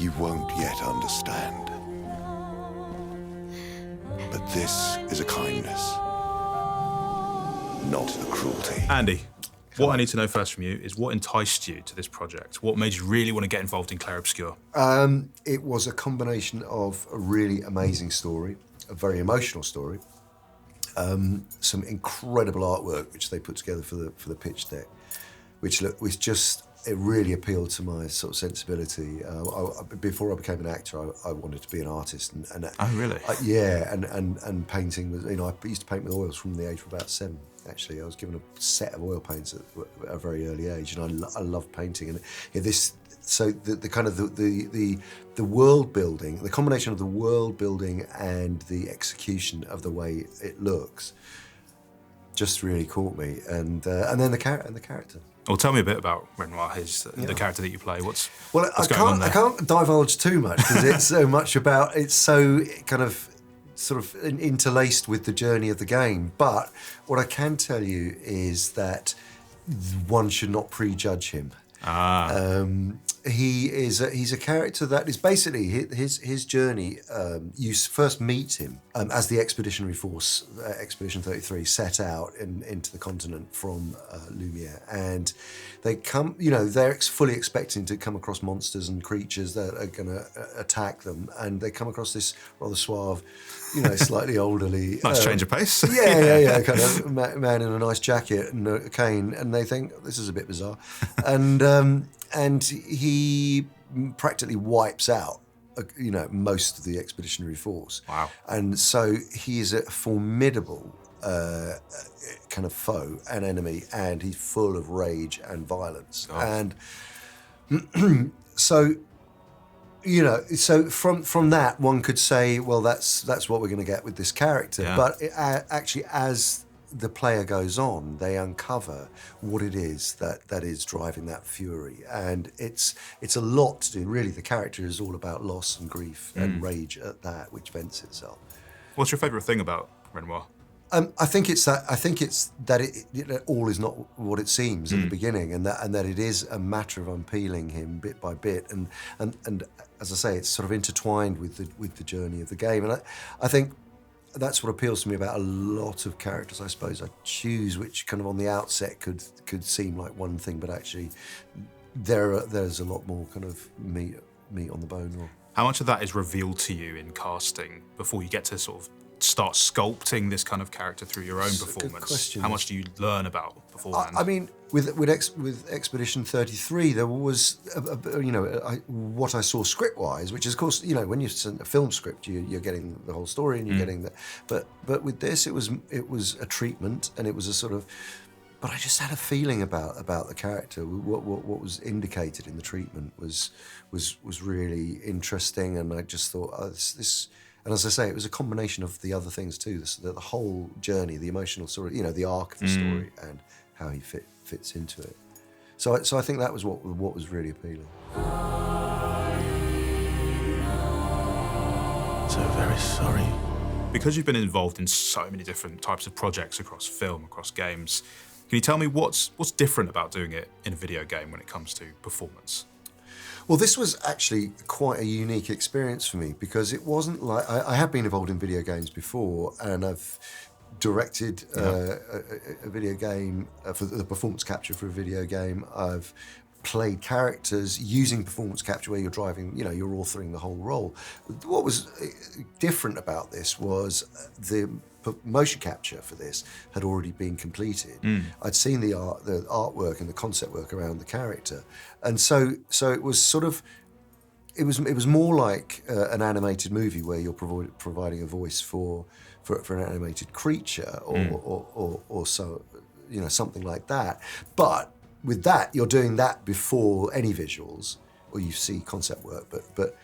You won't yet understand. But this is a kindness, not a cruelty. Andy, what I need to know first from you is what enticed you to this project? What made you really want to get involved in Clair Obscur? It was a combination of a really amazing story, a very emotional story, some incredible artwork which they put together for the pitch deck, which just, it really appealed to my sort of sensibility. Before I became an actor, I wanted to be an artist, and Oh, really? yeah, and painting was, I used to paint with oils from the age of about 7. Actually, I was given a set of oil paints at a very early age, and I love painting. And so the kind of the world building, the combination of the world building and the execution of the way it looks, just really caught me. And then the character. Well, tell me a bit about Renoir, the character that you play. What's going on there? I can't divulge too much because it's so kind of sort of interlaced with the journey of the game. But what I can tell you is that one should not prejudge him. He's a character that is basically his journey. You first meet him as the expeditionary force, Expedition 33, set out into the continent from Lumiere, and they come. They're fully expecting to come across monsters and creatures that are going to attack them, and they come across this rather suave, slightly elderly. Nice change of pace. Yeah, kind of man in a nice jacket and a cane, and they think this is a bit bizarre, and he practically wipes out, most of the expeditionary force. Wow. And so he is a formidable kind of foe and enemy, and he's full of rage and violence. Oh. And so, so from that one could say, well, that's what we're going to get with this character. Yeah. But actually, as the player goes on, they uncover what it is that is driving that fury, and it's a lot to do. Really, the character is all about loss and grief and rage at that, which vents itself. What's your favourite thing about Renoir? I think it's that it all is not what it seems at the beginning, and that it is a matter of unpeeling him bit by bit, and as I say, it's sort of intertwined with the journey of the game, and I think that's what appeals to me about a lot of characters, I suppose, I choose, which kind of on the outset could seem like one thing, but actually there's a lot more kind of meat on the bone. How much of that is revealed to you in casting before you get to sort of start sculpting this kind of character through your own performance? Good question. How much do you learn about beforehand? I mean, with Expedition 33, there was what I saw script-wise, which is, of course, when you send a film script, you're getting the whole story and you're getting the. But with this, it was a treatment, and it was a sort of. But I just had a feeling about the character. What was indicated in the treatment was really interesting, and I just thought, this. And as I say, it was a combination of the other things too. The whole journey, the emotional sort of, the arc of the story, and how he fits into it. So I think that was what was really appealing. So very sorry. Because you've been involved in so many different types of projects across film, across games, can you tell me what's different about doing it in a video game when it comes to performance? Well, this was actually quite a unique experience for me, because it wasn't like I have been involved in video games before, and I've directed a video game for the performance capture for a video game. I've played characters using performance capture where you're driving, you're authoring the whole role. What was different about this was the motion capture for this had already been completed. I'd seen the artwork and the concept work around the character, and so it was sort of, it was more like an animated movie where you're providing a voice for an animated creature or so, something like that. But with that, you're doing that before any visuals, or you see concept work, but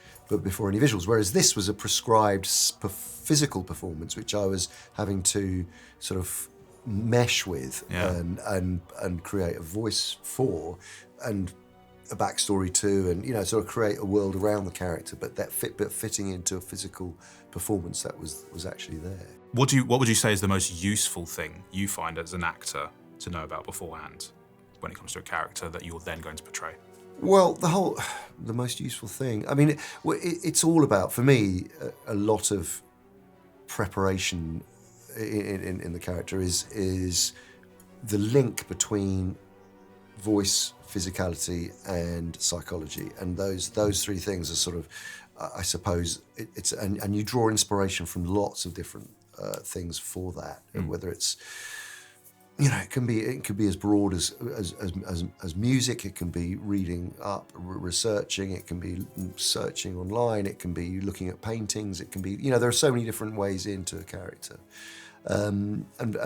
before any visuals. Whereas this was a prescribed physical performance, which I was having to sort of mesh with and create a voice for, and a backstory to, and sort of create a world around the character, but fitting into a physical performance that was actually there. What would you say is the most useful thing you find as an actor to know about beforehand when it comes to a character that you're then going to portray? Well, the most useful thing. I mean, it's all about, for me, a lot of preparation in the character is the link between voice, physicality, and psychology, and those three things are sort of, I suppose, and you draw inspiration from lots of different things for that, whether it's, you know, it can be as broad as music. It can be reading up, researching. It can be searching online. It can be looking at paintings. It can be, you know, there are so many different ways into a character. And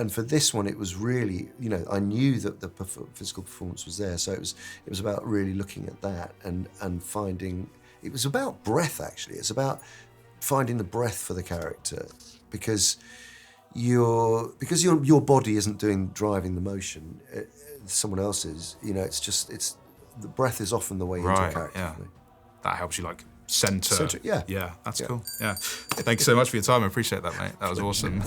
for this one, it was really, you know, I knew that the physical performance was there, so it was about really looking at that and finding. It was about breath, actually. It's about finding the breath for the character, because your body isn't driving the motion, someone else is. You know, it's the breath is often the way into a character. Yeah. For me. That helps you like center. Yeah. Yeah, that's cool. Yeah. Thank you so much for your time. I appreciate that, mate. That was awesome.